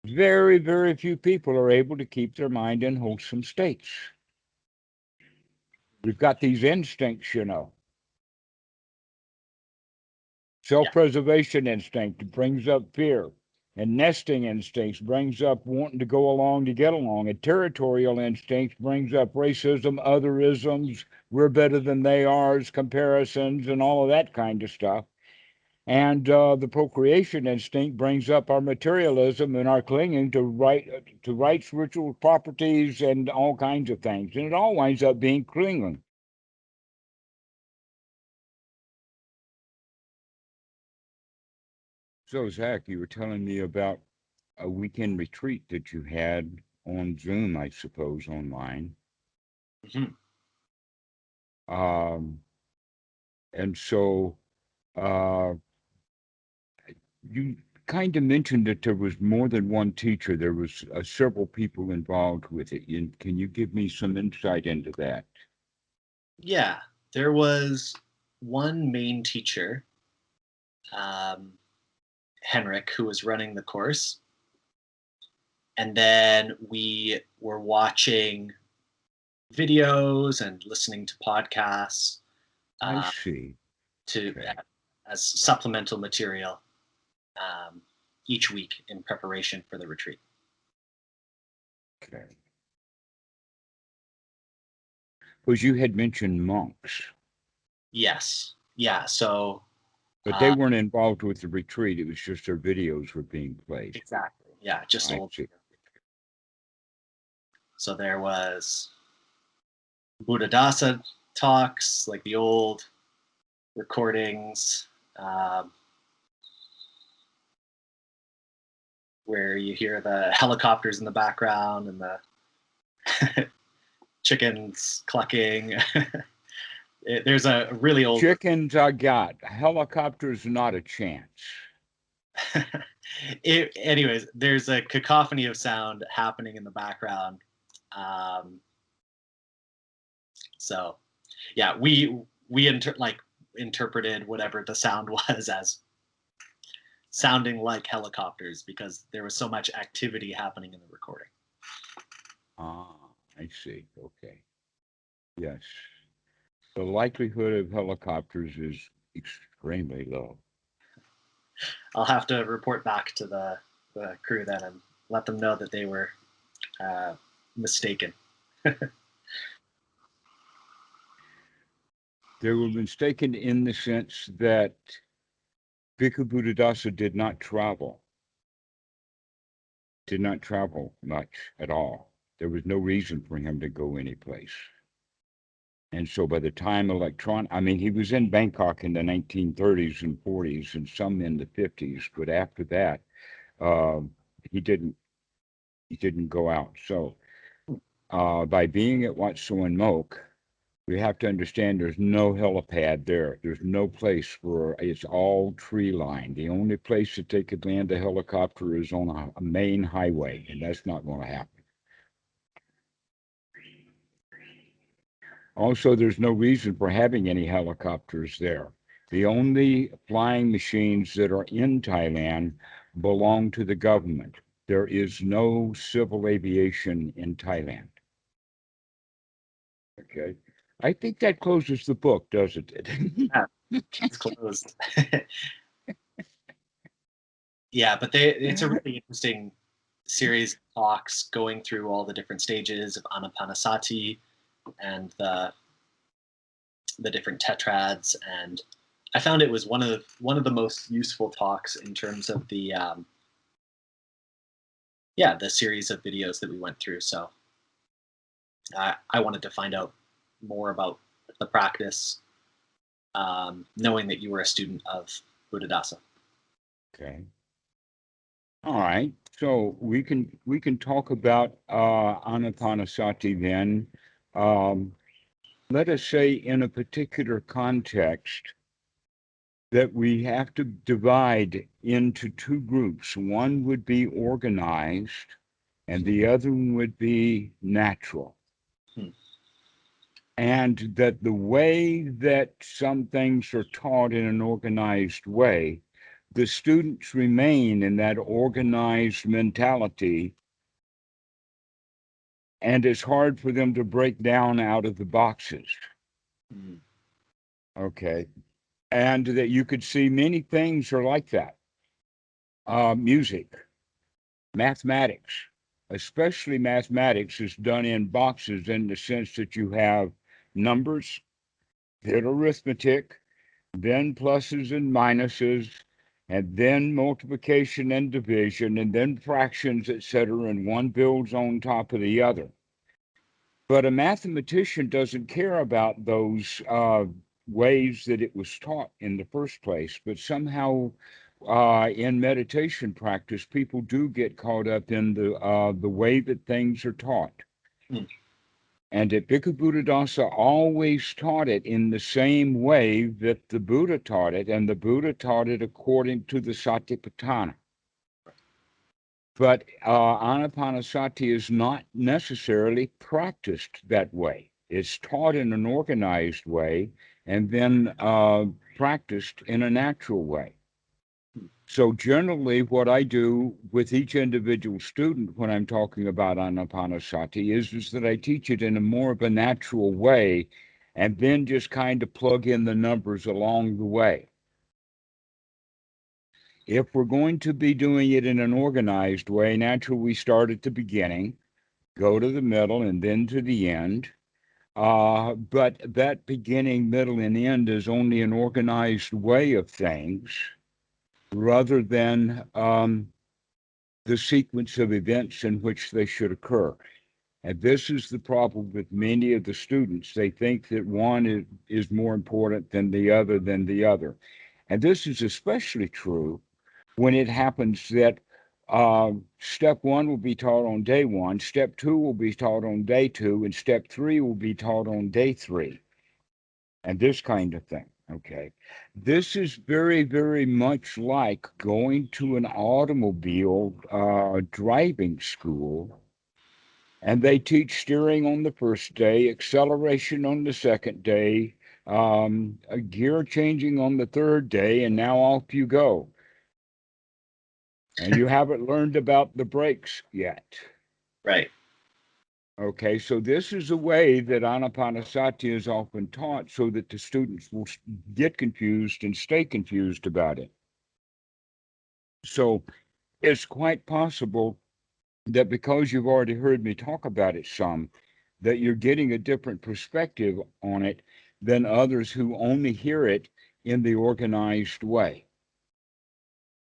Very, very few people are able to keep their mind in wholesome states. We've got these instincts, Yeah. Self-preservation instinct brings up fear. And nesting instincts brings up wanting to go along to get along. And territorial instinct brings up racism, otherisms, we're better than they are, comparisons, and all of that kind of stuff. And the procreation instinct brings up our materialism and our clinging to rights, ritual properties, and all kinds of things. And it all winds up being clinging. So, Zach, you were telling me about a weekend retreat that you had on Zoom, I suppose, online. Mm-hmm. And so uh, you kind of mentioned that there was more than one teacher. There was several people involved with it. And can you give me some insight into that? Yeah, there was one main teacher, um, Henrik, who was running the course. And then we were watching videos and listening to podcasts I uh, see. to Okay. as supplemental material um, each week in preparation for the retreat. Okay. Because you had mentioned monks, Yes. Yeah. So but they weren't involved with the retreat. It was just their videos were being played. exactly. Yeah. Just I old. see. So there was Buddhadasa talks, like the old recordings, um, where you hear the helicopters in the background and the chickens clucking. There's a really old. Chickens, I got. Helicopters, not a chance. Anyways, there's a cacophony of sound happening in the background. Um, so, yeah, we interpreted whatever the sound was as sounding like helicopters because there was so much activity happening in the recording. Ah, I see. Okay. Yes. The likelihood of helicopters is extremely low. I'll have to report back to the crew then and let them know that they were mistaken. They were mistaken in the sense that Bhikkhu Buddhadasa did not travel much at all. There was no reason for him to go anyplace. And so by the time he was in Bangkok in the 1930s and 40s and some in the 50s, but after that, uh, he didn't he didn't go out. So by being at Wat Suan Mok, we have to understand there's no helipad there. There's no place for it's all tree lined. The only place that they could land a helicopter is on a main highway, and that's not going to happen. Also, there's no reason for having any helicopters there. The only flying machines that are in Thailand belong to the government. There is no civil aviation in Thailand. Okay. I think that closes the book, doesn't it? Yeah, it's closed. Yeah, but it's a really interesting series of talks going through all the different stages of Anapanasati and the different tetrads, and I found it was one of the most useful talks in terms of the the series of videos that we went through. So I wanted to find out more about the practice, knowing that you were a student of Buddhadasa. Okay. All right. So we can talk about Anapanasati then. Um, Let us say in a particular context that we have to divide into two groups. One would be organized, and the other one would be natural. Hmm. And that the way that some things are taught in an organized way the students remain in that organized mentality, and it's hard for them to break down out of the boxes. Mm. Okay. And that you could see many things are like that. Music, mathematics, especially mathematics, is done in boxes in the sense that you have numbers, then arithmetic, then pluses and minuses, and then multiplication and division, and then fractions, etc., and one builds on top of the other. But a mathematician doesn't care about those ways that it was taught in the first place. But somehow, in meditation practice, people do get caught up in the way that things are taught. Mm. And that Bhikkhu Buddhadasa always taught it in the same way that the Buddha taught it, and the Buddha taught it according to the Satipatthana. But Anapanasati is not necessarily practiced that way. It's taught in an organized way and then practiced in a natural way. So generally, what I do with each individual student when I'm talking about Anapanasati is that I teach it in a more of a natural way and then just kind of plug in the numbers along the way. If we're going to be doing it in an organized way, naturally we start at the beginning, go to the middle, and then to the end. But that beginning, middle, and end is only an organized way of things rather than the sequence of events in which they should occur. And this is the problem with many of the students. They think that one is more important than the other than the other. And this is especially true when it happens that step one will be taught on day one, step two will be taught on day two, and step three will be taught on day three, and this kind of thing. Okay. This is very, very much like going to an automobile driving school, and they teach steering on the first day, acceleration on the second day, a gear changing on the third day, and now off you go. And you haven't learned about the brakes yet. Right. Okay, so this is a way that Anapanasati is often taught so that the students will get confused and stay confused about it. So it's quite possible that because you've already heard me talk about it some, that you're getting a different perspective on it than others who only hear it in the organized way.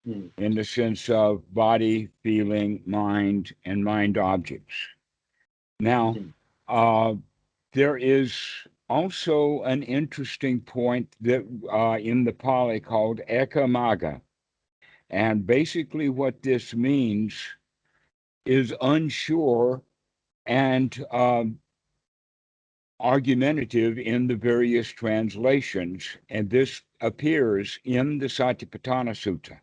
Mm. In the sense of body, feeling, mind, and mind objects. Now, Mm-hmm. there is also an interesting point that in the Pali called ekamaga. And basically what this means is unsure and argumentative in the various translations. And this appears in the Satipatthana Sutta.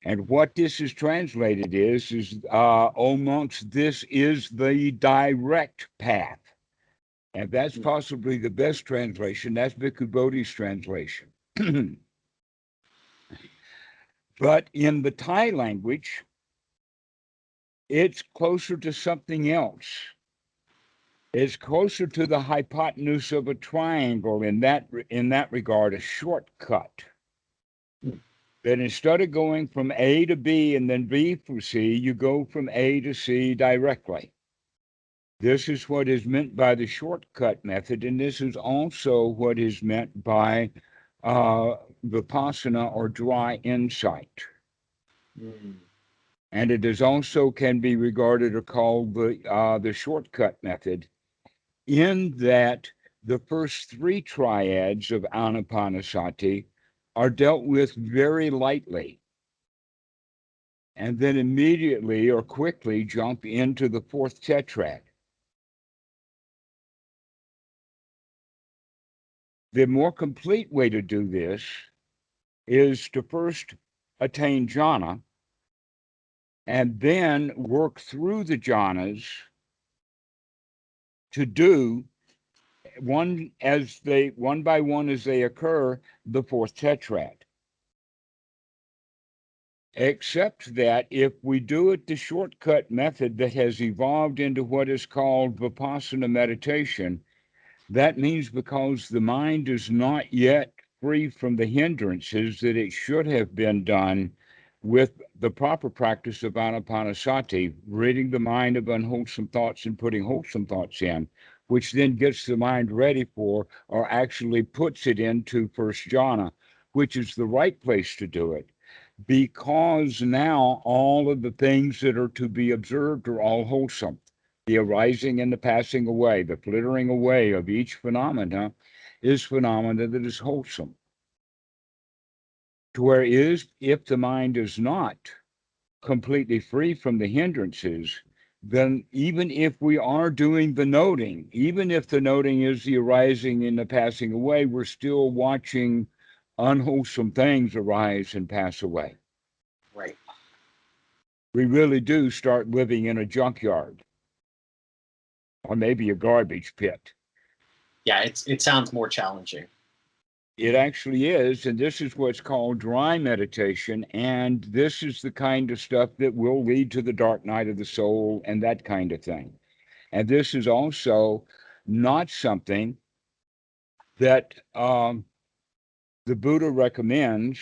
And what this is translated is O monks, this is the direct path. And that's possibly the best translation. That's Bhikkhu Bodhi's translation. But in the Thai language, it's closer to something else. It's closer to the hypotenuse of a triangle in that regard, a shortcut. That instead of going from A to B and then B for C, you go from A to C directly. This is what is meant by the shortcut method, and this is also what is meant by Vipassana or dry insight. Mm. And it is also can be regarded or called the shortcut method, in that the first three triads of Anapanasati are dealt with very lightly, and then immediately or quickly jump into the fourth tetrad. The more complete way to do this is to first attain jhana and then work through the jhanas to do one by one as they occur, the fourth tetrad. except that if we do it the shortcut method that has evolved into what is called Vipassana meditation, that means because the mind is not yet free from the hindrances that it should have been done with the proper practice of Anapanasati, ridding the mind of unwholesome thoughts and putting wholesome thoughts in, which then gets the mind ready for, or actually puts it into first jhana, which is the right place to do it, because now all of the things that are to be observed are all wholesome. The arising and the passing away, the flittering away of each phenomena is phenomena that is wholesome. To where is, if the mind is not completely free from the hindrances, then even if we are doing the noting, even if the noting is the arising and the passing away, we're still watching unwholesome things arise and pass away. Right. We really do start living in a junkyard or maybe a garbage pit. Yeah, it sounds more challenging. It actually is, and this is what's called dry meditation, and this is the kind of stuff that will lead to the dark night of the soul and that kind of thing. And this is also not something that the Buddha recommends,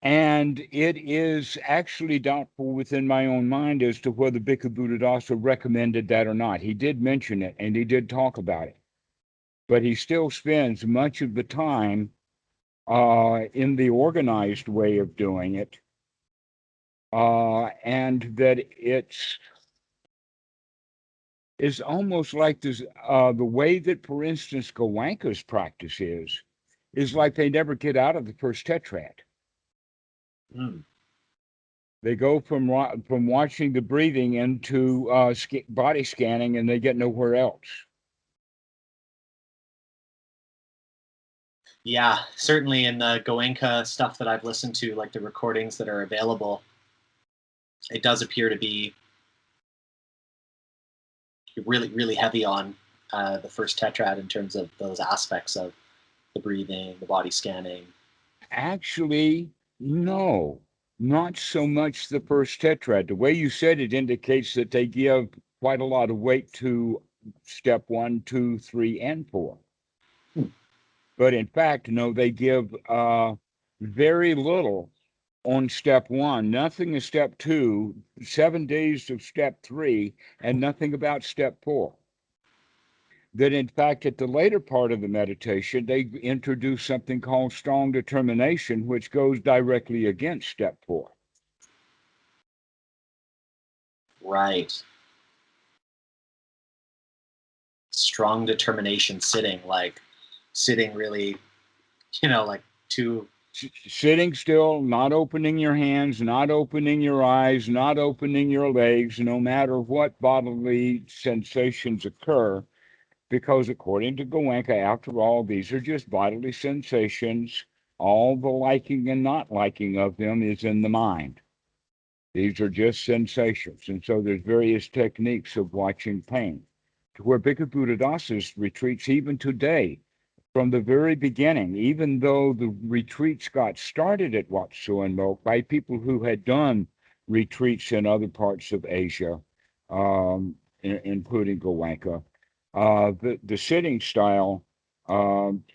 and it is actually doubtful within my own mind as to whether Bhikkhu Buddhadasa recommended that or not. He did mention it, and he did talk about it, but he still spends much of the time in the organized way of doing it, and that it's almost like this, the way that, for instance, Goenka's practice is like they never get out of the first tetrad. Mm. They go from watching the breathing into body scanning, and they get nowhere else. Yeah, certainly in the Goenka stuff that I've listened to, like the recordings that are available, it does appear to be really, really heavy on the first tetrad in terms of those aspects of the breathing, the body scanning. Actually, no, not so much the first tetrad. The way you said it indicates that they give quite a lot of weight to step 1, 2, 3, and 4. Hmm. But in fact, no, they give very little on step 1, nothing in step 2, 7 days of step 3, and nothing about step 4. That in fact, at the later part of the meditation, they introduce something called strong determination, which goes directly against step 4. Right. Strong determination sitting, like sitting really, like too. Sitting still, not opening your hands, not opening your eyes, not opening your legs, no matter what bodily sensations occur, because according to Goenka, after all, these are just bodily sensations. All the liking and not liking of them is in the mind. These are just sensations. And so there's various techniques of watching pain. To where Bhikkhu Buddhadasa's retreats, even today, from the very beginning, even though the retreats got started at Wat Suan Mok by people who had done retreats in other parts of Asia, including Goenka, the sitting style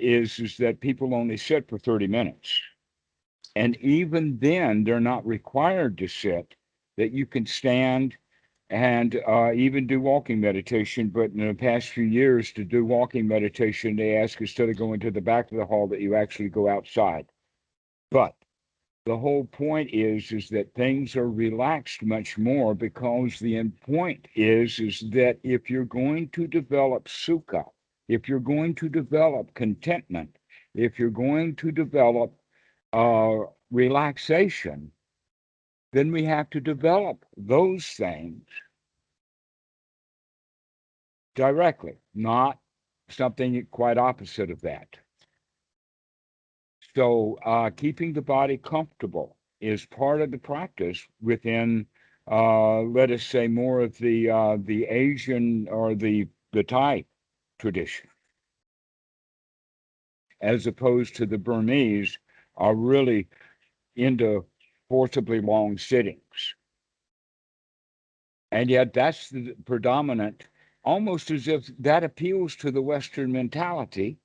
is that people only sit for 30 minutes. And even then, they're not required to sit, that you can stand and even do walking meditation. But in the past few years, to do walking meditation, they ask instead of going to the back of the hall that you actually go outside. But the whole point is that things are relaxed much more, because the end point is that if you're going to develop sukha, if you're going to develop contentment, if you're going to develop relaxation, then we have to develop those things directly, not something quite opposite of that. So keeping the body comfortable is part of the practice within, let us say, more of the Asian or the Thai tradition, as opposed to the Burmese are really into forcibly long sittings. And yet that's the predominant, almost as if that appeals to the Western mentality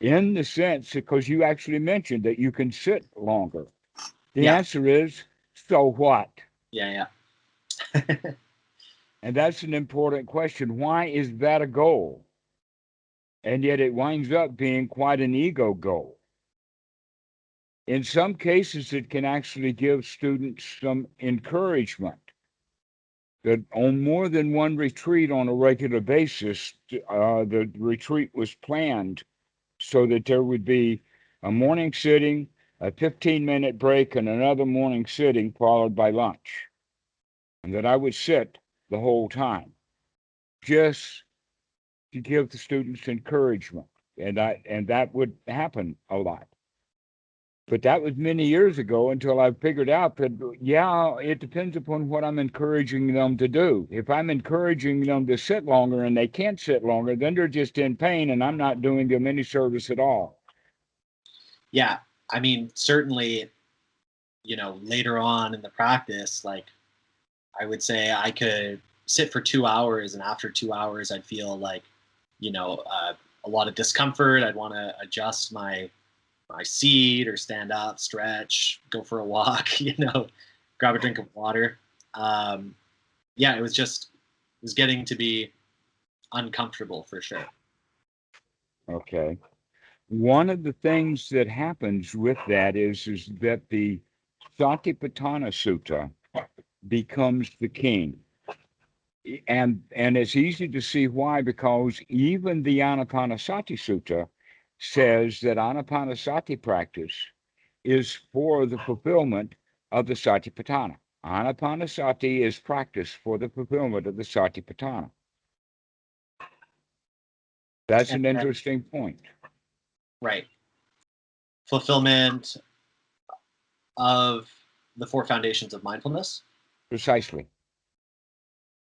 in the sense, because you actually mentioned that you can sit longer. The answer is, so what? Yeah. And that's an important question. Why is that a goal? And yet it winds up being quite an ego goal. In some cases, it can actually give students some encouragement that on more than one retreat on a regular basis, the retreat was planned so that there would be a morning sitting, a 15-minute break, and another morning sitting followed by lunch. And that I would sit the whole time just to give the students encouragement. And that would happen a lot. But that was many years ago until I figured out that, yeah, it depends upon what I'm encouraging them to do. If I'm encouraging them to sit longer and they can't sit longer, then they're just in pain and I'm not doing them any service at all. Yeah. I mean, certainly, later on in the practice, like I would say I could sit for 2 hours, and after 2 hours, I'd feel like, a lot of discomfort. I'd want to adjust my seat or stand up, stretch, go for a walk, grab a drink of water. It was getting to be uncomfortable for sure. Okay. One of the things that happens with that is that the Satipatthana Sutta becomes the king. And it's easy to see why, because even the Anapanasati Sutta says that Anapanasati practice is for the fulfillment of the Satipatthana. Anapanasati is practice for the fulfillment of the Satipatthana. That's an interesting point. Right. Fulfillment of the 4 foundations of mindfulness. Precisely.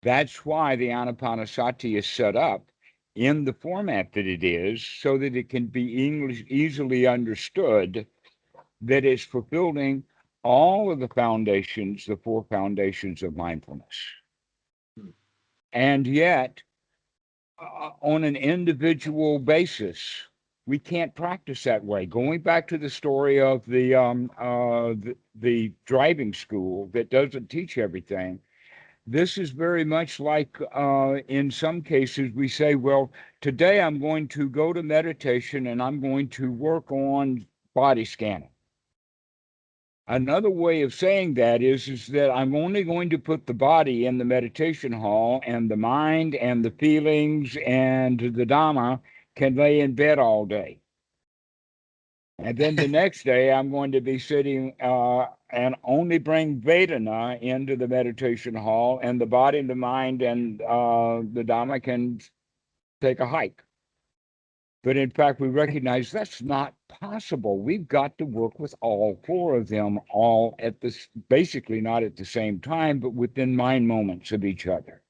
That's why the Anapanasati is set up in the format that it is, so that it can be easily understood that it's fulfilling all of the foundations, the 4 foundations of mindfulness. And yet, on an individual basis, we can't practice that way. Going back to the story of the driving school that doesn't teach everything, this is very much like in some cases we say, well, today I'm going to go to meditation and I'm going to work on body scanning. Another way of saying that is that I'm only going to put the body in the meditation hall, and the mind and the feelings and the Dhamma can lay in bed all day. And then the next day, I'm going to be sitting and only bring Vedana into the meditation hall, and the body, the mind, and the Dhamma can take a hike. But in fact, we recognize that's not possible. We've got to work with all 4 of them, all at this, basically not at the same time, but within mind moments of each other.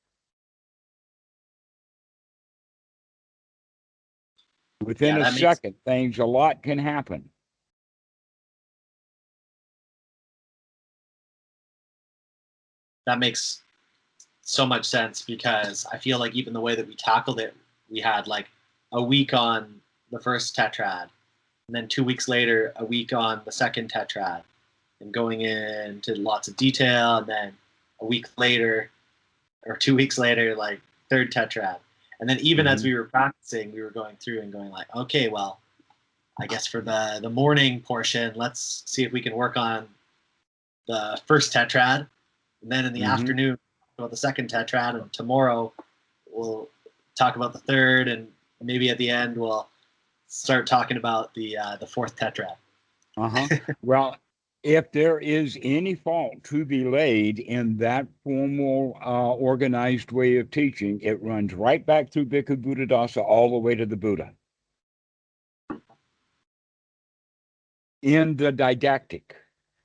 Within a second, a lot can happen. That makes so much sense, because I feel like even the way that we tackled it, we had like a week on the first tetrad, and then 2 weeks later, a week on the second tetrad, and going into lots of detail, and then a week later or 2 weeks later, like third tetrad. And then even as we were practicing, we were going through and going like, okay, well, I guess for the morning portion, let's see if we can work on the first tetrad. And then in the afternoon, about the second tetrad, and tomorrow we'll talk about the third, and maybe at the end we'll start talking about the 4th tetrad. Well, if there is any fault to be laid in that formal, organized way of teaching, it runs right back through Bhikkhu Buddhadasa all the way to the Buddha. In the didactic.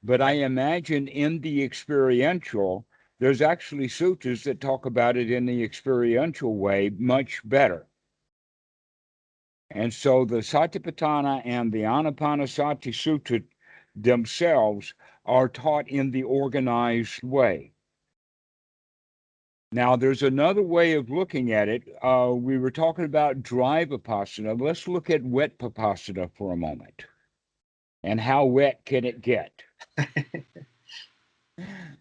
But I imagine in the experiential, there's actually sutras that talk about it in the experiential way much better. And so the Satipatthana and the Anapanasati Sutta themselves are taught in the organized way. Now, there's another way of looking at it. We were talking about dry Vipassana. Let's look at wet Vipassana for a moment. And how wet can it get?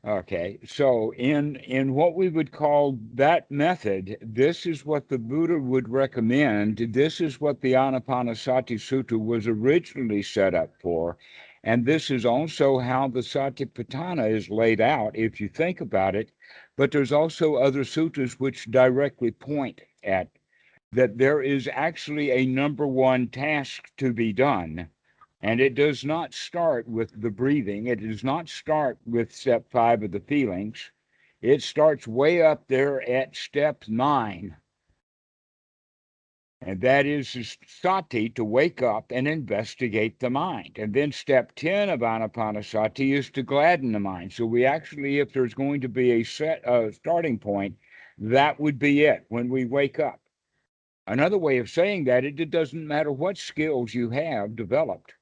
Okay, so in what we would call that method, this is what the Buddha would recommend. This is what the Anapanasati Sutta was originally set up for. And this is also how the Satipatthana is laid out, if you think about it. But there's also other suttas which directly point at that there is actually a number one task to be done. And it does not start with the breathing. It does not start with step 5 of the feelings. It starts way up there at step 9. And that is sati, to wake up and investigate the mind. And then step 10 of Anapanasati is to gladden the mind. So we actually, if there's going to be a starting point, that would be it when we wake up. Another way of saying that, it doesn't matter what skills you have developed.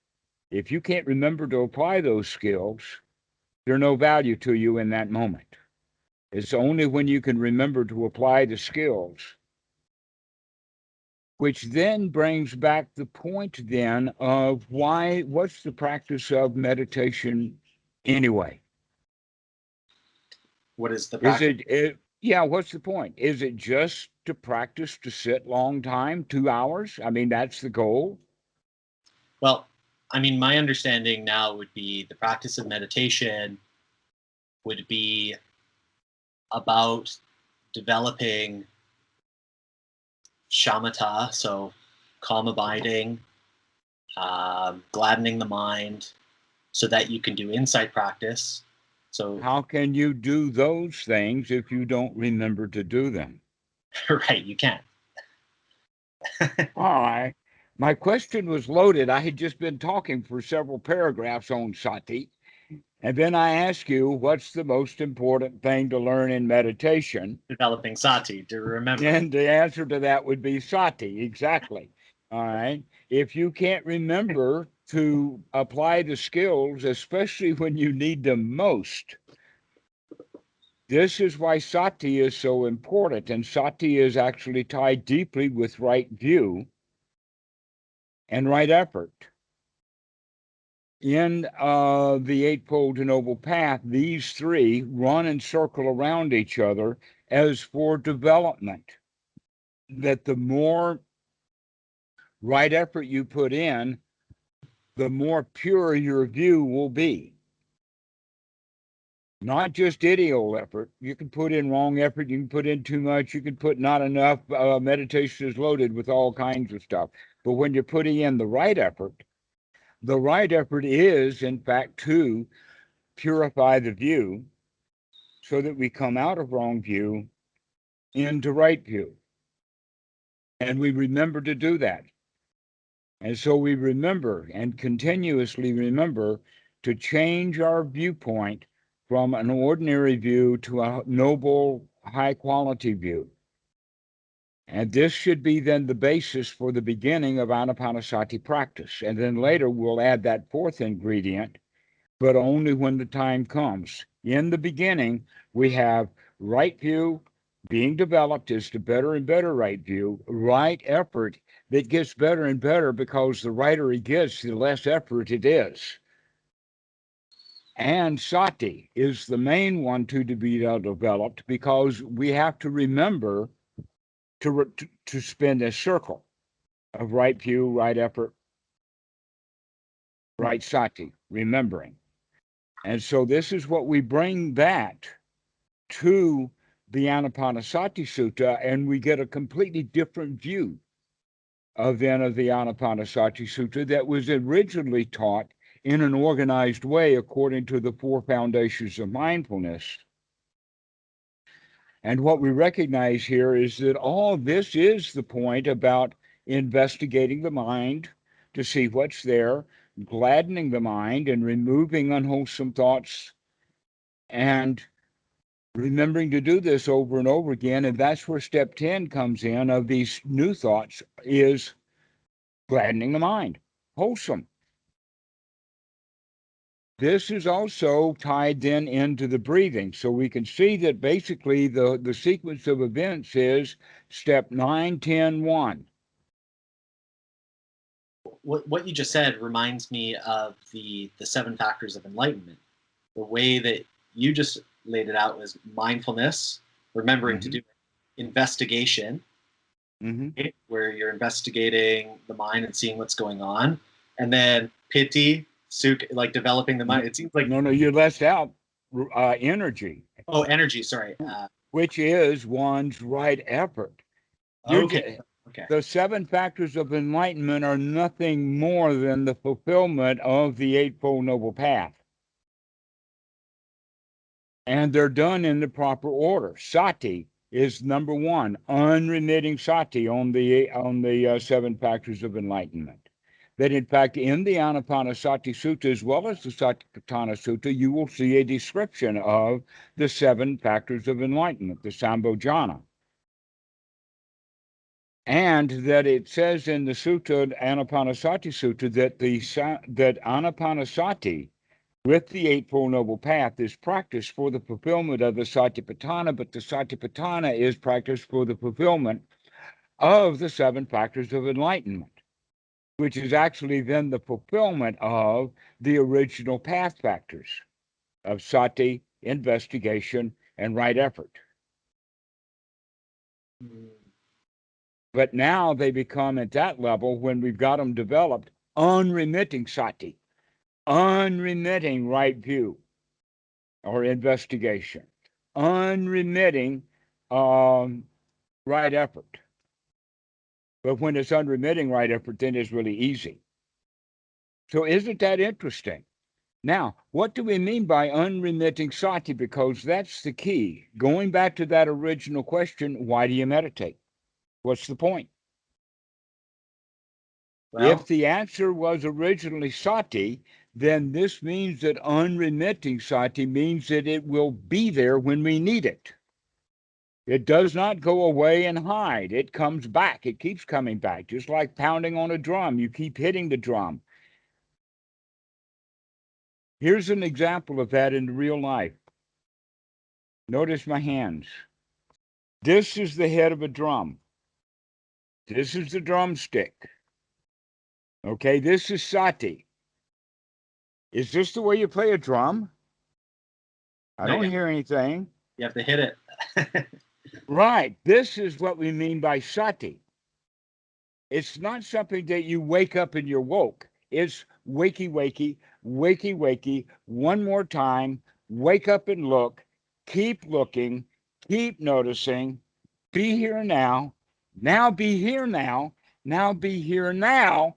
If you can't remember to apply those skills, they're no value to you in that moment. It's only when you can remember to apply the skills, which then brings back the point then of what's the practice of meditation anyway? What is the practice? What's the point? Is it just to practice to sit long time, 2 hours? I mean, that's the goal. Well, I mean, my understanding now would be the practice of meditation would be about developing shamatha, so calm abiding, gladdening the mind, so that you can do insight practice. So how can you do those things if you don't remember to do them? Right, you can't. All right. My question was loaded. I had just been talking for several paragraphs on sati. And then I ask you, what's the most important thing to learn in meditation? Developing sati, to remember. And the answer to that would be sati, exactly. All right. If you can't remember to apply the skills, especially when you need them most, this is why sati is so important. And sati is actually tied deeply with right view and right effort. In the Eightfold Noble Path, these three run and circle around each other as for development. That the more right effort you put in, the more pure your view will be. Not just ideal effort. You can put in wrong effort, you can put in too much, you can put not enough. Meditation is loaded with all kinds of stuff. But when you're putting in the right effort is, in fact, to purify the view so that we come out of wrong view into right view. And we remember to do that. And so we remember and continuously remember to change our viewpoint from an ordinary view to a noble, high quality view. And this should be then the basis for the beginning of Anapanasati practice. And then later we'll add that fourth ingredient, but only when the time comes. In the beginning, we have right view being developed is to better and better right view, right effort that gets better and better because the righter it gets, the less effort it is. And sati is the main one to be developed because we have to remember to spin this circle of right view, right effort, right sati, remembering. And so this is what we bring that to the Anapanasati Sutta, and we get a completely different view of the Anapanasati Sutta that was originally taught in an organized way according to the 4 foundations of mindfulness. And what we recognize here is that all this is the point about investigating the mind to see what's there, gladdening the mind and removing unwholesome thoughts, and remembering to do this over and over again. And that's where step 10 comes in of these new thoughts, is gladdening the mind, wholesome. This is also tied then into the breathing. So we can see that basically the sequence of events is step 9, 10, 1. What you just said reminds me of the seven factors of enlightenment. The way that you just laid it out was mindfulness, remembering to do investigation, right, where you're investigating the mind and seeing what's going on, and then piti, sukha, like developing the mind. It seems like No, you left out energy. Oh, energy. Sorry. Which is one's right effort. Okay. The seven factors of enlightenment are nothing more than the fulfillment of the Eightfold Noble Path. And they're done in the proper order. Sati is number one, unremitting sati on the seven factors of enlightenment. That in fact, in the Anapanasati Sutta as well as the Satipatthana Sutta, you will see a description of the seven factors of enlightenment, the Sambhojana. And that it says in the Sutta, Anapanasati Sutta, that Anapanasati with the Eightfold Noble Path is practiced for the fulfillment of the Satipatthana, but the Satipatthana is practiced for the fulfillment of the seven factors of enlightenment, which is actually then the fulfillment of the original path factors of sati, investigation, and right effort. But now they become at that level, when we've got them developed, unremitting sati, unremitting right view or investigation, unremitting right effort. But when it's unremitting right effort, then it's really easy. So isn't that interesting? Now, what do we mean by unremitting sati? Because that's the key. Going back to that original question, why do you meditate? What's the point? Well, if the answer was originally sati, then this means that unremitting sati means that it will be there when we need it. It does not go away and hide. It comes back. It keeps coming back, just like pounding on a drum. You keep hitting the drum. Here's an example of that in real life. Notice my hands. This is the head of a drum. This is the drumstick. Okay, this is sati. Is this the way you play a drum? I don't hear anything. You have to hit it. Right. This is what we mean by sati. It's not something that you wake up and you're woke. It's wakey, wakey, wakey, wakey. One more time. Wake up and look. Keep looking. Keep noticing. Be here now. Now be here now. Now be here now.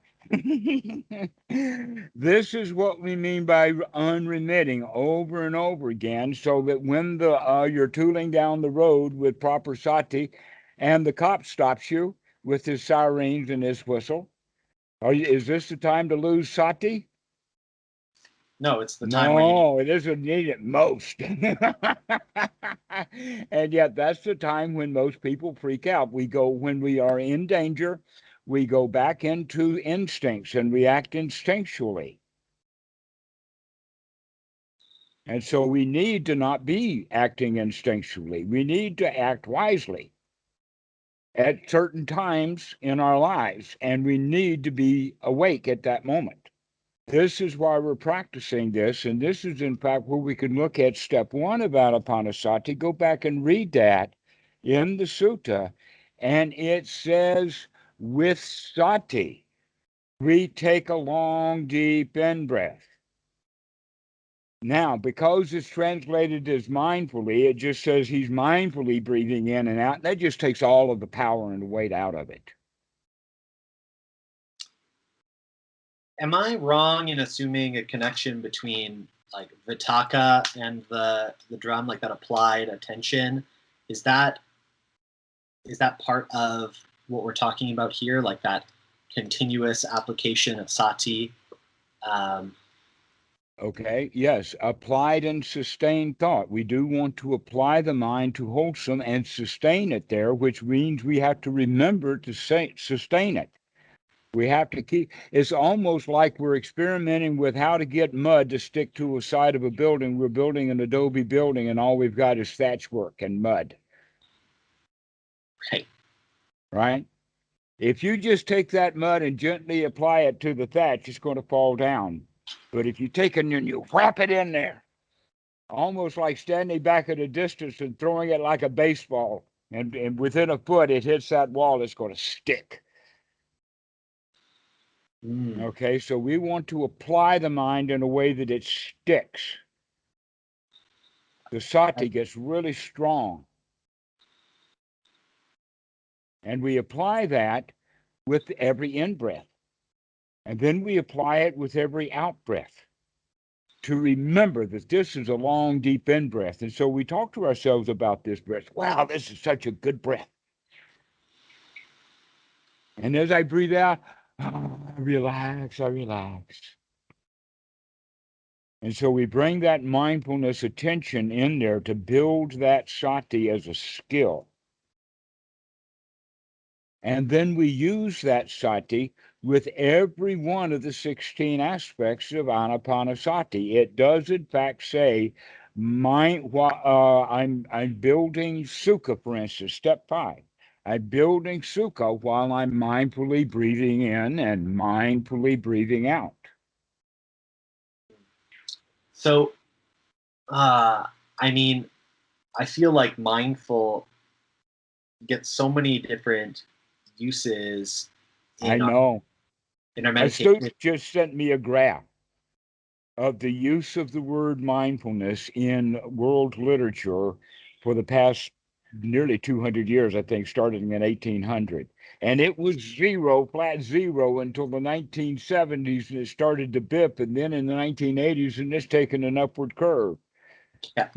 This is what we mean by unremitting over and over again, so that when you're tooling down the road with proper sati and the cop stops you with his sirens and his whistle, is this the time to lose sati? No, it's the time where it isn't needed most. And yet that's the time when most people freak out. When we are in danger, we go back into instincts and we act instinctually. And so we need to not be acting instinctually. We need to act wisely at certain times in our lives, and we need to be awake at that moment. This is why we're practicing this, and this is, in fact, where we can look at step one of Anapanasati. Go back and read that in the sutta, and it says, with sati, we take a long, deep in-breath. Now, because it's translated as mindfully, it just says he's mindfully breathing in and out. That just takes all of the power and the weight out of it. Am I wrong in assuming a connection between like vitakka and the drum, like that applied attention? Is that part of what we're talking about here, like that continuous application of sati? Okay, yes, applied and sustained thought. We do want to apply the mind to wholesome and sustain it there, which means we have to remember to sustain it. We have to keep, it's almost like we're experimenting with how to get mud to stick to a side of a building. We're building an adobe building and all we've got is thatch work and mud. Right. Right? If you just take that mud and gently apply it to the thatch, it's going to fall down. But if you take it and you whap it in there, almost like standing back at a distance and throwing it like a baseball, and within a foot it hits that wall, it's going to stick. Okay, so we want to apply the mind in a way that it sticks. The sati gets really strong. And we apply that with every in-breath. And then we apply it with every out-breath to remember that this is a long, deep in-breath. And so we talk to ourselves about this breath. Wow, this is such a good breath. And as I breathe out, oh, I relax. And so we bring that mindfulness attention in there to build that sati as a skill. And then we use that sati with every one of the 16 aspects of Anapanasati. It does, in fact, say, I'm building sukha, for instance, step 5. I'm building sukha while I'm mindfully breathing in and mindfully breathing out. So, I mean, I feel like mindful gets so many different uses I in our, know. in our A meditation. student just sent me a graph of the use of the word mindfulness in world literature for the past nearly 200 years, I think, starting in 1800. And it was zero, flat zero, until the 1970s, and it started to dip. And then in the 1980s, and it's taken an upward curve. Yeah.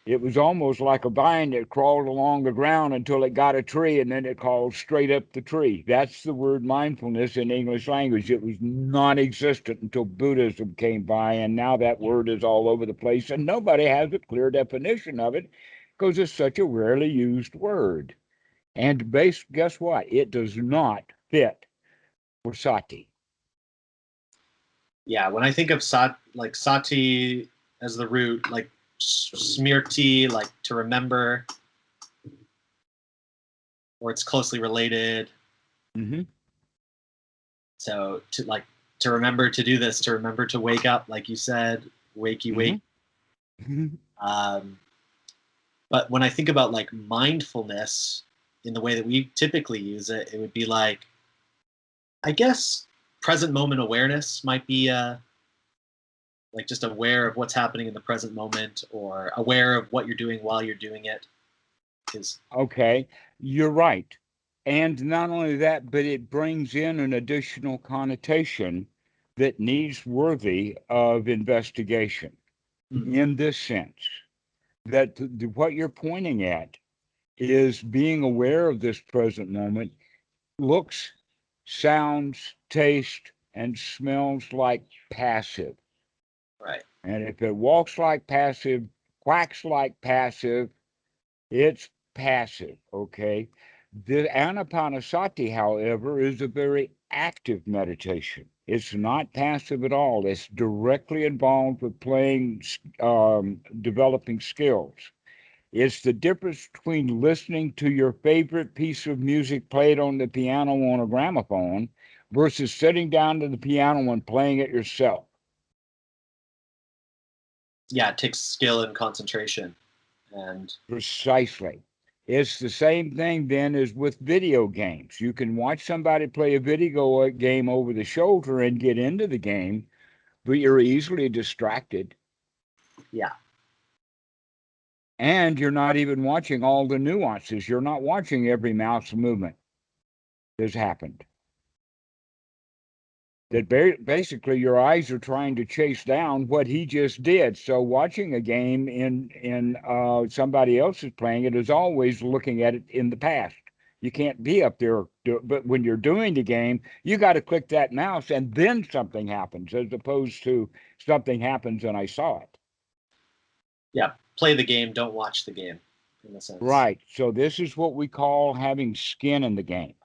It was almost like a vine that crawled along the ground until it got a tree, and then it crawled straight up the tree. That's the word mindfulness in English language. It was non-existent until Buddhism came by, and now that word is all over the place, and nobody has a clear definition of it because it's such a rarely used word. And guess what? It does not fit for sati. Yeah, when I think of sati as the root, like smrti, like to remember, or it's closely related. Mm-hmm. So to remember to do this, to remember to wake up, like you said, wakey wake. Mm-hmm. But when I think about like mindfulness in the way that we typically use it, it would be like, I guess present moment awareness might be like just aware of what's happening in the present moment, or aware of what you're doing while you're doing it. Okay, you're right. And not only that, but it brings in an additional connotation that needs worthy of investigation in this sense that what you're pointing at is being aware of this present moment looks, sounds, tastes, and smells like passive. Right. And if it walks like passive, quacks like passive, it's passive, okay? The Anapanasati, however, is a very active meditation. It's not passive at all. It's directly involved with developing skills. It's the difference between listening to your favorite piece of music played on the piano on a gramophone versus sitting down to the piano and playing it yourself. Yeah, it takes skill and concentration. And Precisely. It's the same thing then as with video games. You can watch somebody play a video game over the shoulder and get into the game, but you're easily distracted. Yeah. And you're not even watching all the nuances. You're not watching every mouse movement that's happened. That basically your eyes are trying to chase down what he just did. So watching a game in somebody else is playing it is always looking at it in the past. You can't be up there, but when you're doing the game, you got to click that mouse and then something happens, as opposed to something happens and I saw it. Yeah, play the game, don't watch the game, in a sense. Right. So this is what we call having skin in the game.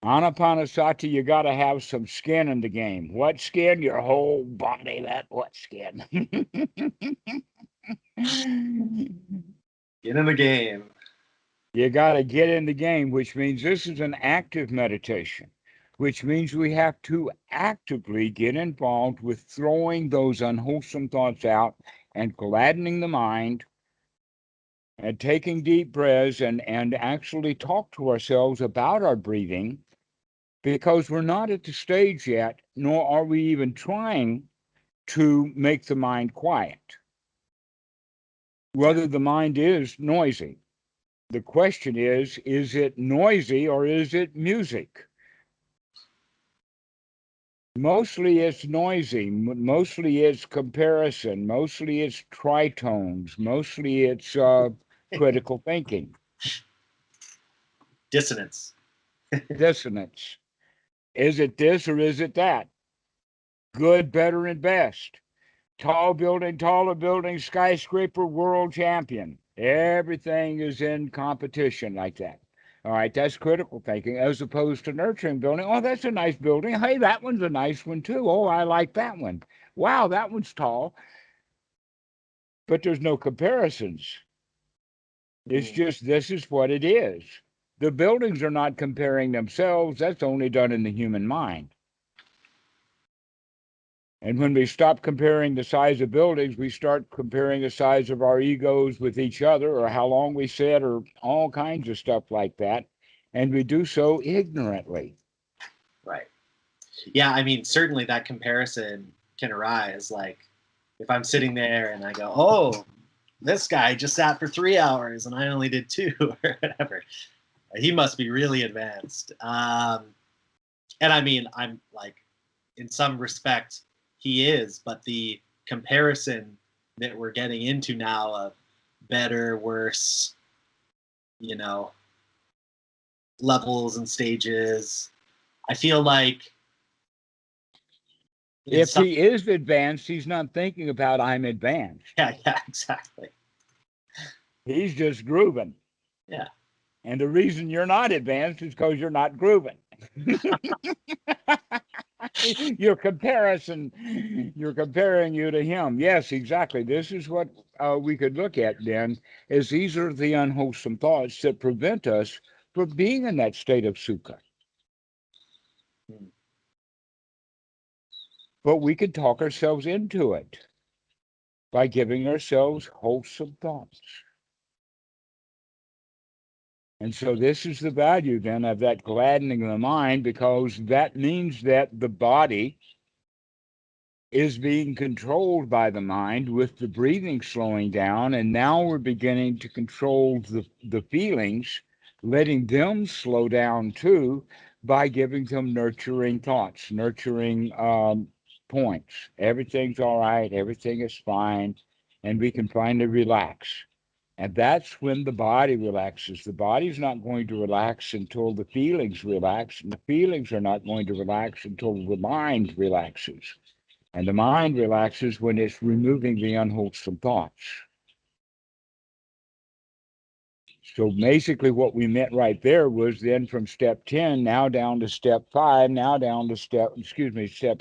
Anapanasati, you got to have some skin in the game. What skin? Your whole body. That what skin? Get in the game. You got to get in the game, which means this is an active meditation, which means we have to actively get involved with throwing those unwholesome thoughts out and gladdening the mind and taking deep breaths and actually talk to ourselves about our breathing, because we're not at the stage yet, nor are we even trying to make the mind quiet. Whether the mind is noisy. The question is it noisy or is it music? Mostly it's noisy, mostly it's comparison, mostly it's tritones, mostly it's critical thinking. Dissonance. Dissonance. Is it this or is it that? Good, better, and best. Tall building, taller building, skyscraper, world champion. Everything is in competition like that. All right, that's critical thinking as opposed to nurturing building. Oh, that's a nice building. Hey, that one's a nice one too. Oh, I like that one. Wow, that one's tall. But there's no comparisons. It's just this is what it is. The buildings are not comparing themselves. That's only done in the human mind. And when we stop comparing the size of buildings, we start comparing the size of our egos with each other, or how long we sit, or all kinds of stuff like that. And we do so ignorantly. Right. Yeah, I mean, certainly that comparison can arise. Like, if I'm sitting there and I go, oh, this guy just sat for 3 hours and I only did 2 or whatever, he must be really advanced. And I mean, I'm like, in some respect, he is, but the comparison that we're getting into now of better, worse, you know, levels and stages, I feel like If he is advanced, he's not thinking about I'm advanced. Yeah, exactly. He's just grooving. Yeah. And the reason you're not advanced is because you're not grooving. You're comparing you to him. Yes, exactly. This is what we could look at then, is these are the unwholesome thoughts that prevent us from being in that state of sukha. But we can talk ourselves into it by giving ourselves wholesome thoughts. And so this is the value then of that gladdening of the mind, because that means that the body is being controlled by the mind with the breathing slowing down. And now we're beginning to control the feelings, letting them slow down too, by giving them nurturing thoughts, nurturing points. Everything's all right, everything is fine, and we can finally relax. And that's when the body relaxes. The body's not going to relax until the feelings relax, and the feelings are not going to relax until the mind relaxes. And the mind relaxes when it's removing the unwholesome thoughts. So basically what we meant right there was then from step 10, now down to step 5, now down to step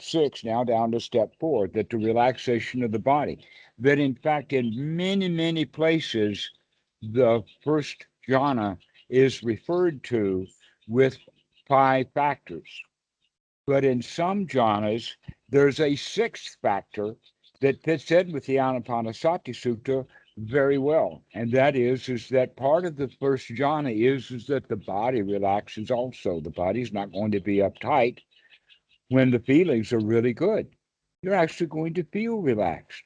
6, now down to step 4, that the relaxation of the body. That in fact, in many, many places, the first jhana is referred to with 5 factors. But in some jhanas, there's a 6th factor that fits in with the Anapanasati Sutta very well. And that is that part of the first jhana is that the body relaxes also. The body's not going to be uptight when the feelings are really good. You're actually going to feel relaxed.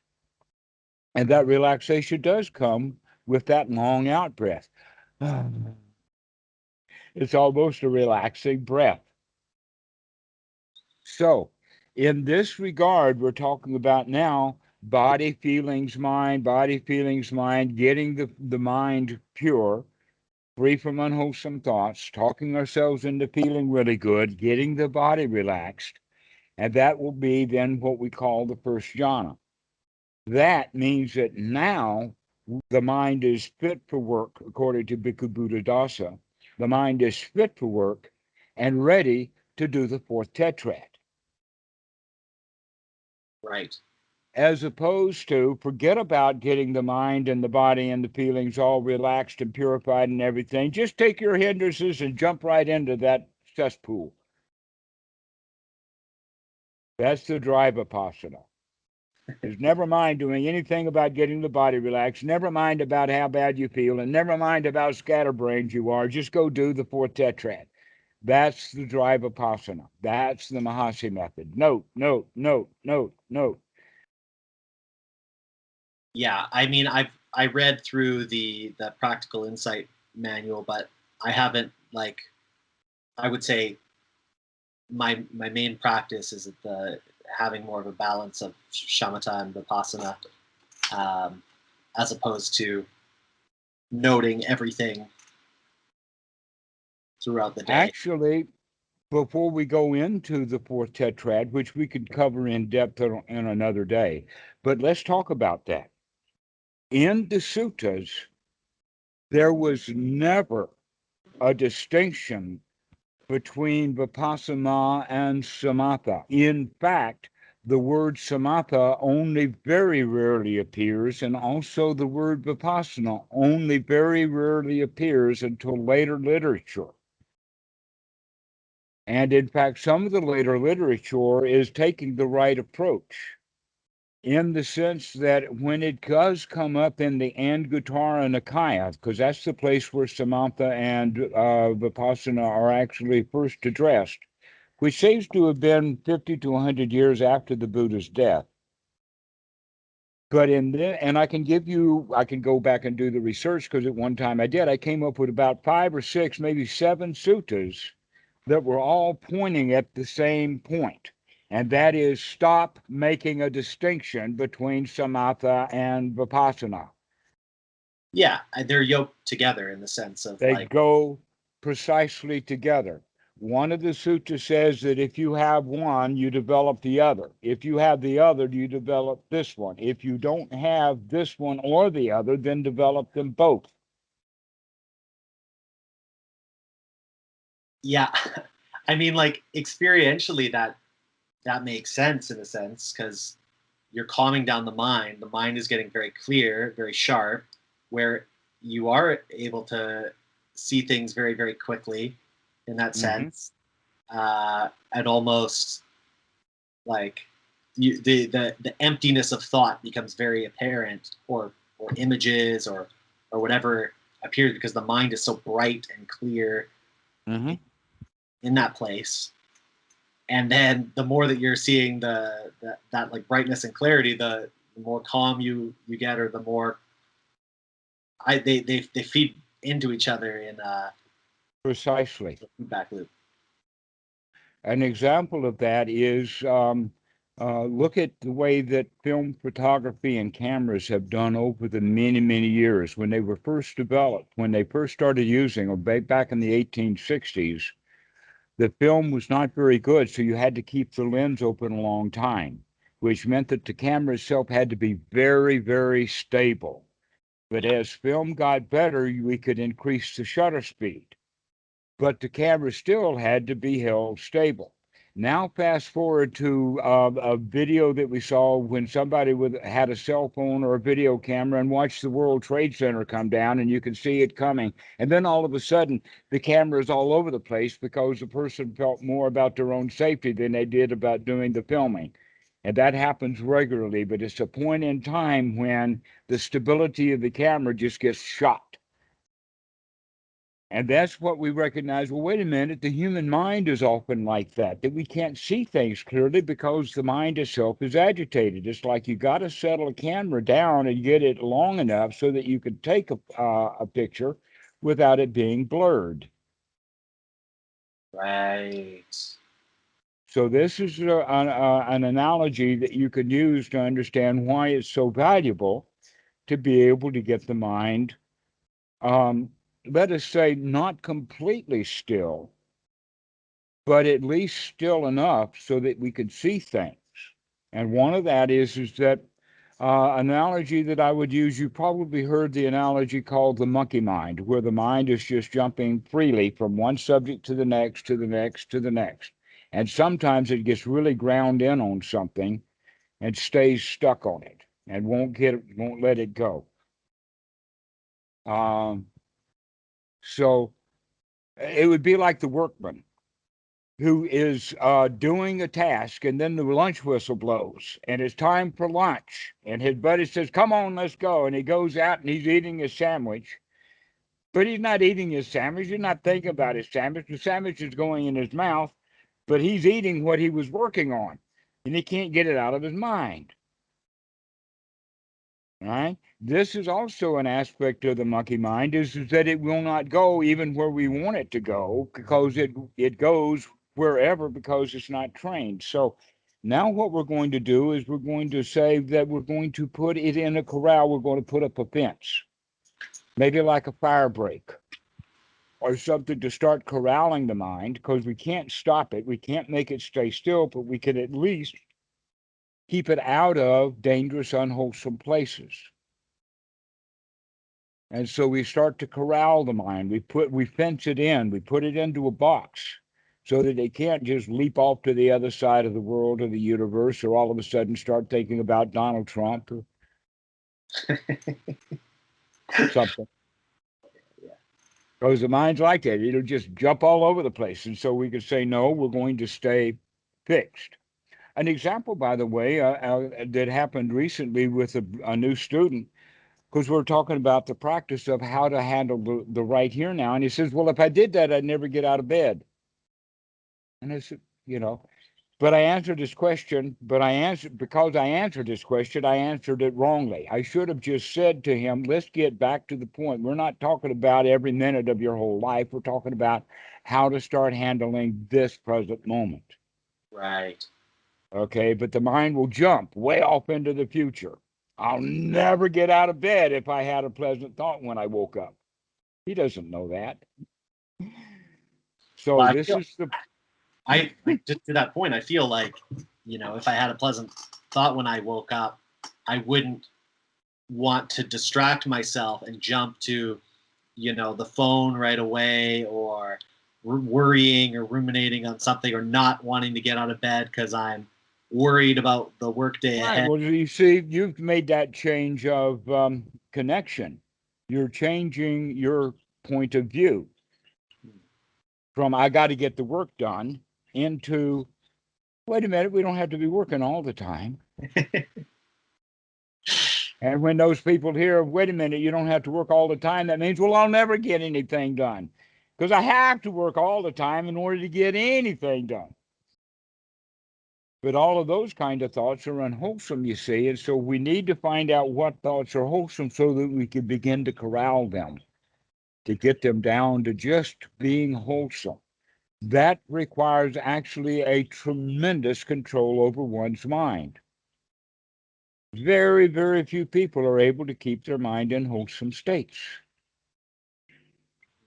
And that relaxation does come with that long out breath. It's almost a relaxing breath. So, in this regard, we're talking about now body, feelings, mind, getting the mind pure, free from unwholesome thoughts, talking ourselves into feeling really good, getting the body relaxed. And that will be then what we call the first jhana. That means that now the mind is fit for work, according to Bhikkhu Buddhadasa. The mind is fit for work. and ready to do the fourth tetrad. Right. As opposed to forget about getting the mind and the body and the feelings all relaxed and purified and everything. Just take your hindrances and jump right into that cesspool. That's the dry Vipassana. Is never mind doing anything about getting the body relaxed. Never mind about how bad you feel, and never mind about scatterbrained you are. Just go do the fourth tetrad. That's the dry Vipassana. That's the Mahasi method. Note, note, note, note, note. Yeah, I mean, I read through the practical insight manual, but I haven't, like, I would say my main practice is the having more of a balance of shamatha and vipassana, um, as opposed to noting everything throughout the day. Actually, before we go into the fourth tetrad, which we could cover in depth in another day, but let's talk about that. In the suttas, there was never a distinction between Vipassana and Samatha. In fact, the word Samatha only very rarely appears, and also the word Vipassana only very rarely appears until later literature. And in fact, some of the later literature is taking the right approach in the sense that when it does come up in the Anguttara Nikaya, because that's the place where Samatha and Vipassana are actually first addressed, which seems to have been 50 to 100 years after the Buddha's death. But and I can go back and do the research because at one time I came up with about 5 or 6, maybe 7 suttas that were all pointing at the same point. And that is stop making a distinction between samatha and vipassana. Yeah, they're yoked together in the sense of, They like, go precisely together. One of the suttas says that if you have one, you develop the other. If you have the other, you develop this one. If you don't have this one or the other, then develop them both. yeah. I mean, like, experientially that makes sense in a sense, because you're calming down the mind is getting very clear, very sharp, where you are able to see things very, very quickly in that Mm-hmm. sense, and almost like the emptiness of thought becomes very apparent, or images, or whatever appears, because the mind is so bright and clear Mm-hmm. in that place. And then the more that you're seeing that like brightness and clarity, the more calm you get, or the more they feed into each other in a Precisely. feedback loop. An example of that is look at the way that film photography and cameras have done over the many, many years. When they were first developed, when they first started using them back in the 1860s, the film was not very good, so you had to keep the lens open a long time, which meant that the camera itself had to be very, very stable. But as film got better, we could increase the shutter speed, but the camera still had to be held stable. Now, fast forward to a video that we saw when somebody had a cell phone or a video camera and watched the World Trade Center come down, and you can see it coming. And then all of a sudden, the camera is all over the place because the person felt more about their own safety than they did about doing the filming. And that happens regularly, but it's a point in time when the stability of the camera just gets shot. And that's what we recognize. Well, wait a minute, the human mind is often like that we can't see things clearly because the mind itself is agitated. It's like you got to settle a camera down and get it long enough so that you can take a picture without it being blurred. Right. So this is an analogy that you can use to understand why it's so valuable to be able to get the mind, um, let us say, not completely still, but at least still enough so that we could see things. And one of that is that Analogy that I would use, you probably heard the analogy called the monkey mind, where the mind is just jumping freely from one subject to the next, to the next, to the next. And sometimes it gets really ground in on something and stays stuck on it and won't let it go. So it would be like the workman who is doing a task, and then the lunch whistle blows and it's time for lunch, and his buddy says, come on, let's go, and he goes out and he's eating his sandwich, but he's not eating his sandwich, he's not thinking about his sandwich, the sandwich is going in his mouth, but he's eating what he was working on, and he can't get it out of his mind. Right? This is also an aspect of the monkey mind, is that it will not go even where we want it to go, because it goes wherever, because it's not trained. So now what we're going to do is we're going to say that we're going to put it in a corral. We're going to put up a fence, maybe like a fire break or something, to start corralling the mind, because we can't stop it. We can't make it stay still, but we can at least keep it out of dangerous, unwholesome places. And so we start to corral the mind. We fence it in. We put it into a box so that it can't just leap off to the other side of the world or the universe, or all of a sudden start thinking about Donald Trump or something. Because the mind's like that. It'll just jump all over the place. And so we could say, no, we're going to stay fixed. An example, by the way, that happened recently with a new student, because we're talking about the practice of how to handle the right here now. And he says, well, if I did that, I'd never get out of bed. And I said, but I answered his question, because I answered his question, I answered it wrongly. I should have just said to him, let's get back to the point. We're not talking about every minute of your whole life. We're talking about how to start handling this present moment. Right. Okay, but the mind will jump way off into the future. I'll never get out of bed if I had a pleasant thought when I woke up. He doesn't know that. So Well, this is the I just to that point, I feel like, if I had a pleasant thought when I woke up, I wouldn't want to distract myself and jump to, the phone right away, or worrying or ruminating on something, or not wanting to get out of bed because I'm worried about the workday right. ahead. Well, you see, you've made that change of connection. You're changing your point of view from I got to get the work done into, wait a minute, we don't have to be working all the time. And when those people hear, wait a minute, you don't have to work all the time, that means, well, I'll never get anything done, because I have to work all the time in order to get anything done. But all of those kind of thoughts are unwholesome, you see. And so we need to find out what thoughts are wholesome so that we can begin to corral them, to get them down to just being wholesome. That requires actually a tremendous control over one's mind. Very, very few people are able to keep their mind in wholesome states.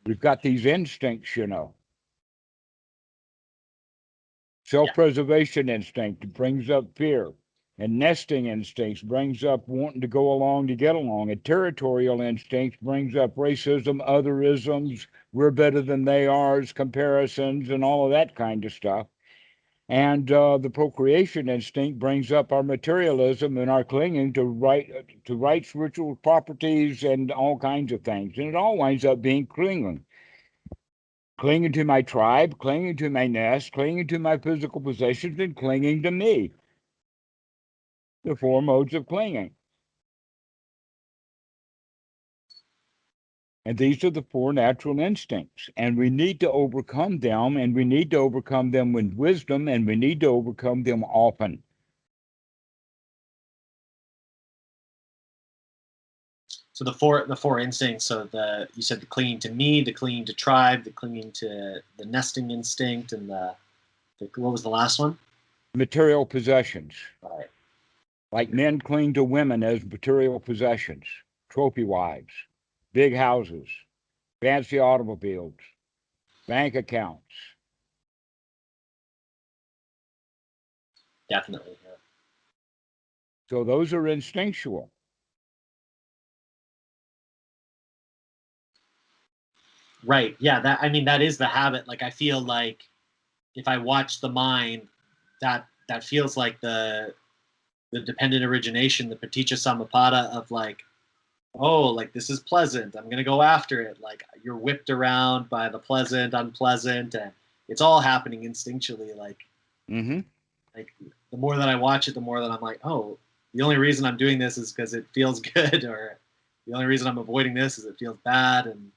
We've got these instincts, Self-preservation instinct brings up fear, and nesting instincts brings up wanting to go along to get along, and territorial instinct brings up racism, otherisms, we're better than they are, comparisons, and all of that kind of stuff. And the procreation instinct brings up our materialism and our clinging to rights, ritual properties, and all kinds of things. And it all winds up being clinging to my tribe, clinging to my nest, clinging to my physical possessions, and clinging to me. The four modes of clinging. And these are the four natural instincts. And we need to overcome them, and we need to overcome them with wisdom, and we need to overcome them often. So the four instincts. So you said the clinging to me, the clinging to tribe, the clinging to the nesting instinct, and what was the last one? Material possessions. Right. Like men cling to women as material possessions, trophy wives, big houses, fancy automobiles, bank accounts. Definitely. Yeah. So those are instinctual. Right. Yeah. That is the habit. Like, I feel like if I watch the mind, that feels like the dependent origination, the paticca samuppada of like, oh, like this is pleasant, I'm gonna go after it. Like, you're whipped around by the pleasant, unpleasant, and it's all happening instinctually. Mm-hmm. Like the more that I watch it, the more that I'm like, oh, the only reason I'm doing this is because it feels good, or the only reason I'm avoiding this is it feels bad. And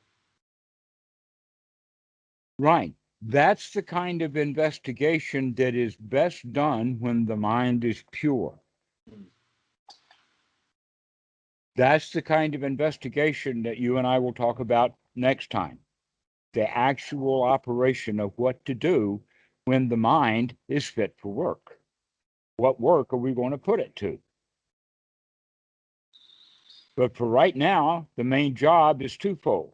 Right. That's the kind of investigation that is best done when the mind is pure. That's the kind of investigation that you and I will talk about next time. The actual operation of what to do when the mind is fit for work. What work are we going to put it to? But for right now, the main job is twofold.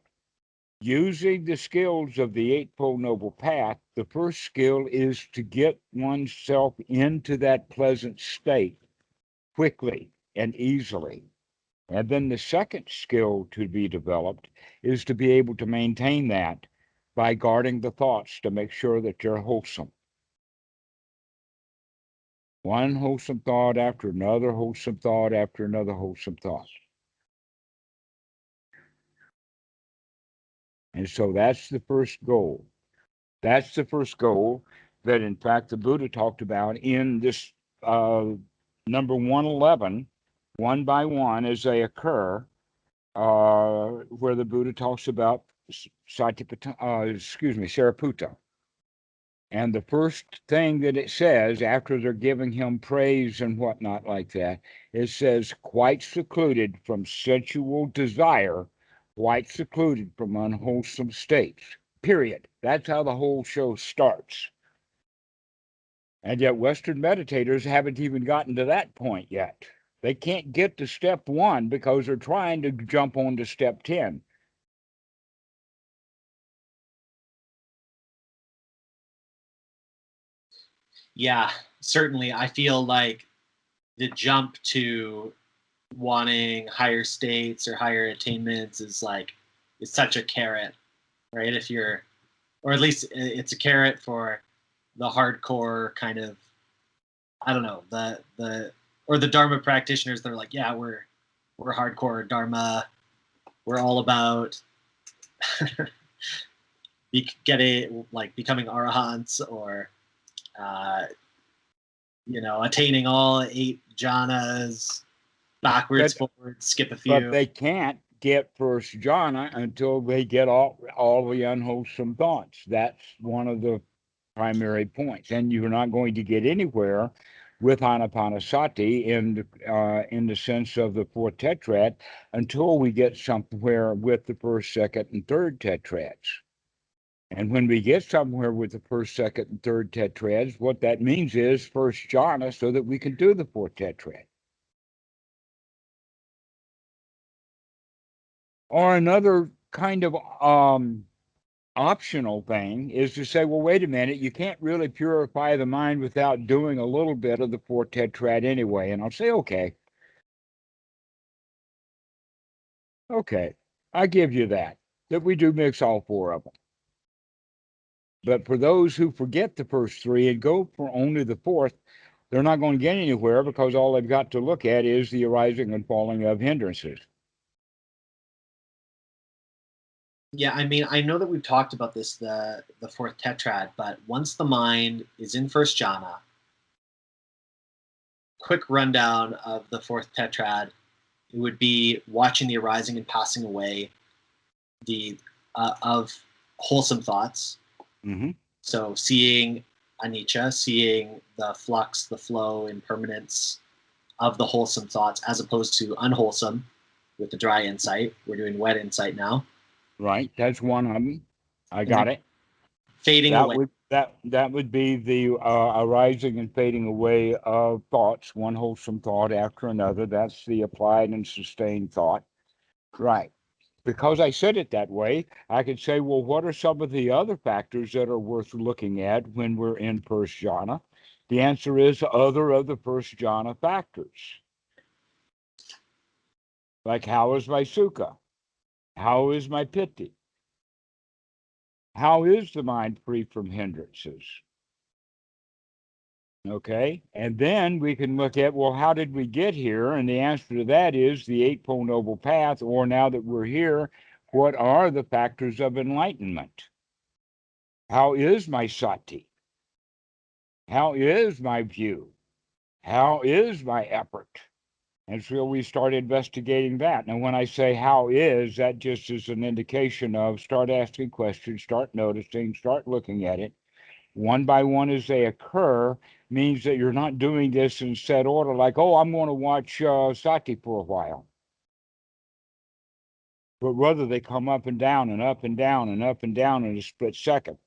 Using the skills of the Eightfold Noble Path, the first skill is to get oneself into that pleasant state quickly and easily. And then the second skill to be developed is to be able to maintain that by guarding the thoughts to make sure that they're wholesome. One wholesome thought after another wholesome thought after another wholesome thought. And so that's the first goal. That's the first goal that, in fact, the Buddha talked about in this number 111, one by one as they occur, where the Buddha talks about Sariputta. And the first thing that it says after they're giving him praise and whatnot like that, it says, quite secluded from sensual desire, quite secluded from unwholesome states. Period. That's how the whole show starts. And yet, Western meditators haven't even gotten to that point yet. They can't get to step one because they're trying to jump on to step 10. yeah, certainly, I feel like the jump to wanting higher states or higher attainments is like, it's such a carrot, right? If you're, or at least it's a carrot for the hardcore kind of, I don't know, the or the Dharma practitioners. They're like, yeah, we're hardcore Dharma. We're all about getting, like, becoming arahants, or uh, attaining all 8 jhanas, backwards, But forwards, skip a but few. they can't get first jhana until they get all the unwholesome thoughts. That's one of the primary points. And you're not going to get anywhere with Anapanasati in the sense of the fourth tetrad until we get somewhere with the first, second, and third tetrads. And when we get somewhere with the first, second, and third tetrads, what that means is first jhana so that we can do the fourth tetrad. Or another kind of optional thing is to say, well, wait a minute, you can't really purify the mind without doing a little bit of the four tetrad anyway. And I'll say, okay, I give you that we do mix all four of them. But for those who forget the first three and go for only the fourth, they're not going to get anywhere because all they've got to look at is the arising and falling of hindrances. Yeah, I know that we've talked about this, the fourth tetrad, but once the mind is in first jhana, quick rundown of the fourth tetrad, it would be watching the arising and passing away of wholesome thoughts. Mm-hmm. So seeing anicca, seeing the flux, the flow, impermanence of the wholesome thoughts, as opposed to unwholesome with the dry insight. We're doing wet insight now. Right, that's one of them. I And then got it. fading That away. would that would be the arising and fading away of thoughts, one wholesome thought after another. That's the applied and sustained thought. Right. Because I said it that way, I could say, well, what are some of the other factors that are worth looking at when we're in first jhana? The answer is other of the first jhana factors. Like, how is my sukha? How is my piti? How is the mind free from hindrances? Okay. And then we can look at, well, how did we get here? And the answer to that is the Eightfold Noble Path, or now that we're here, what are the factors of enlightenment? How is my sati? How is my view? How is my effort? And so we start investigating that. Now, when I say how is, that just is an indication of start asking questions, start noticing, start looking at it. One by one as they occur means that you're not doing this in set order, like, oh, I'm going to watch sati for a while. But rather they come up and down and up and down and up and down in a split second.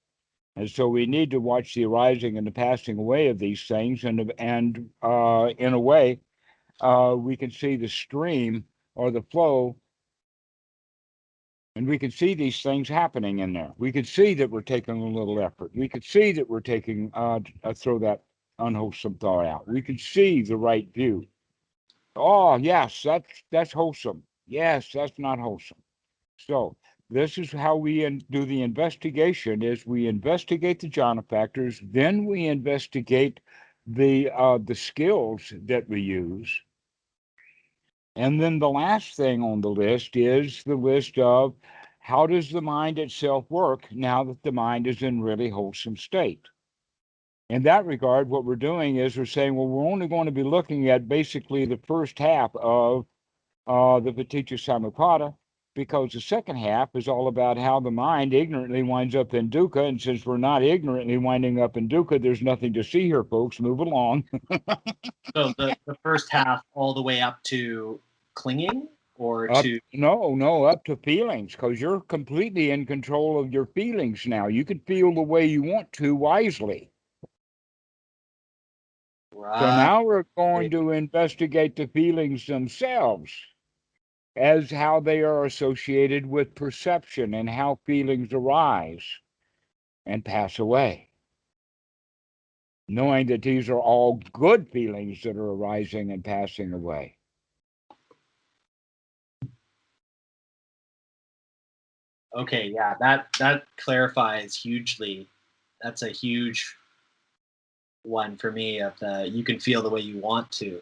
And so we need to watch the arising and the passing away of these things. And in a way, we can see the stream or the flow, and we can see these things happening in there. We could see that we're taking a little effort. We could see that we're taking, throw that unwholesome thought out. We could see the right view. Oh, yes, that's wholesome. Yes, that's not wholesome. So this is how we do the investigation: is we investigate the jhana factors, then we investigate the skills that we use. And then the last thing on the list is the list of how does the mind itself work now that the mind is in really wholesome state. In that regard, what we're doing is we're saying, well, we're only going to be looking at basically the first half of the Paticca Samuppada, because the second half is all about how the mind ignorantly winds up in dukkha. And since we're not ignorantly winding up in dukkha, there's nothing to see here, folks. Move along. So the first half all the way up to clinging, or Up, to no, up to feelings, because you're completely in control of your feelings now. You can feel the way you want to wisely. So right. now we're going to investigate the feelings themselves as how they are associated with perception and how feelings arise and pass away. Knowing that these are all good feelings that are arising and passing away. Okay, yeah, that clarifies hugely. That's a huge one for me, of the you can feel the way you want to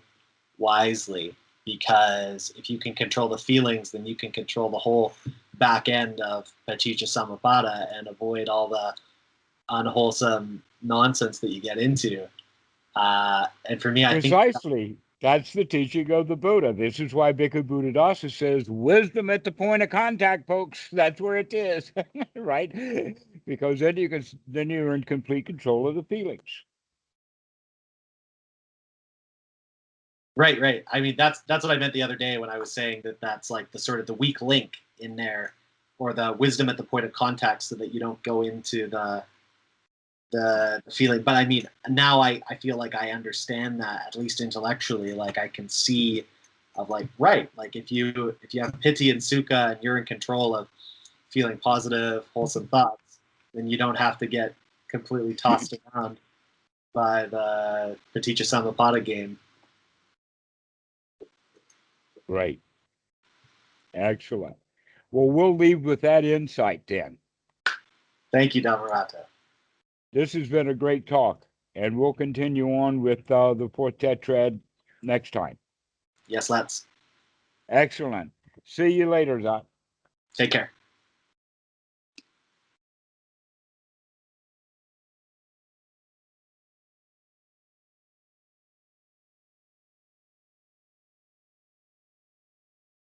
wisely, because if you can control the feelings, then you can control the whole back end of Paticca Samuppada and avoid all the unwholesome nonsense that you get into. And for me, I think Precisely. That's the teaching of the Buddha. This is why Bhikkhu Buddhadasa says, wisdom at the point of contact, folks. That's where it is, right? Because then you're in complete control of the feelings. right. I mean, that's what I meant the other day when I was saying that that's like the sort of the weak link in there, or the wisdom at the point of contact, so that you don't go into the feeling. But I mean, now I feel like I understand that, at least intellectually. Like I can see of like, right, like if you have piti and sukha and you're in control of feeling positive, wholesome thoughts, then you don't have to get completely tossed around by the Paticca Samuppada game. Right. Excellent. Well, we'll leave with that insight then. Thank you, Dhammarato. This has been a great talk, and we'll continue on with the fourth tetrad next time. Yes, let's. Excellent. See you later, Zach. Take care.